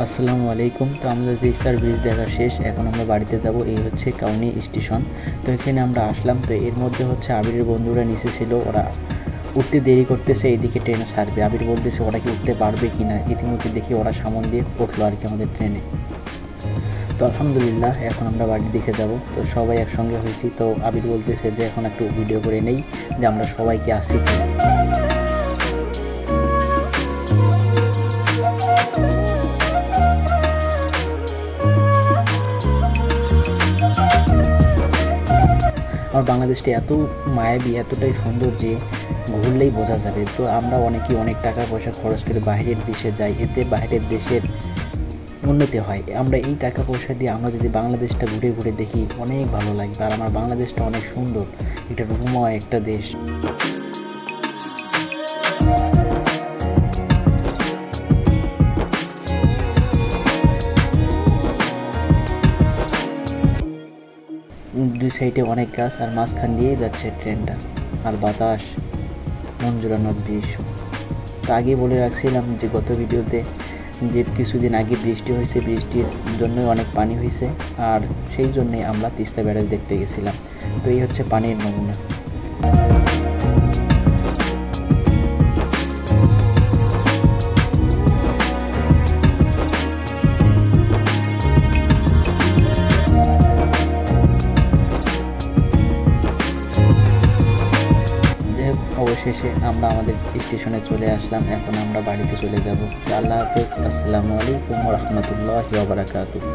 আসসালামু আলাইকুম। তো আমাদের তিস্তার ব্রিজ দেখা শেষ, এখন আমরা বাড়িতে যাব। এই হচ্ছে কাউনি স্টেশন। তো এখানে আমরা আসলাম। তো এর মধ্যে হচ্ছে আবিরের বন্ধুরা নিচে ছিল, ওরা উঠতে দেরি করতেছে, এইদিকে ট্রেনে ছাড়বে। আবির বলতেছে ওরা কি উঠতে পারবে কি না। ইতিমধ্যে দেখি ওরা সামন দিয়ে উঠলো আর কি আমাদের ট্রেনে। তো আলহামদুলিল্লাহ এখন আমরা বাড়ির দিকে যাব। তো সবাই একসঙ্গে হয়েছি। তো আবির বলতেছে যে এখন একটু ভিডিও করে নেই যে আমরা সবাইকে আসি কি। আমার বাংলাদেশটা এত মায়াবী, এতটাই সুন্দর যে ঘুরলেই বোঝা যাবে। তো আমরা অনেকেই অনেক টাকা পয়সা খরচ করে বাইরের দেশে যাই, এতে বাইরের দেশের উন্নতি হয়। আমরা এই টাকা পয়সা দিয়ে আমরা যদি বাংলাদেশটা ঘুরে ঘুরে দেখি অনেক ভালো লাগবে। আর আমার বাংলাদেশটা অনেক সুন্দর, এটা রূপময় একটা দেশ। দুই সাইডে অনেক গাছ, আর মাঝখান দিয়েই যাচ্ছে ট্রেনটা, আর বাতাস, মন জুড়ানোর দৃশ্য। তো আগে বলে রাখছিলাম যে গত ভিডিওতে যে কিছুদিন আগে বৃষ্টি হয়েছে, বৃষ্টির জন্য অনেক পানি হয়েছে, আর সেই জন্যে আমরা তিস্তা ব্যারেজ দেখতে গেছিলাম। তো এই হচ্ছে পানির নমুনা। অবশেষে আমরা আমাদের স্টেশনে চলে আসলাম। এখন আমরা বাড়িতে চলে যাব। আল্লাহ হাফেজ। আসসালামু আলাইকুম ওয়া রাহমাতুল্লাহি ওয়া বারাকাতুহু।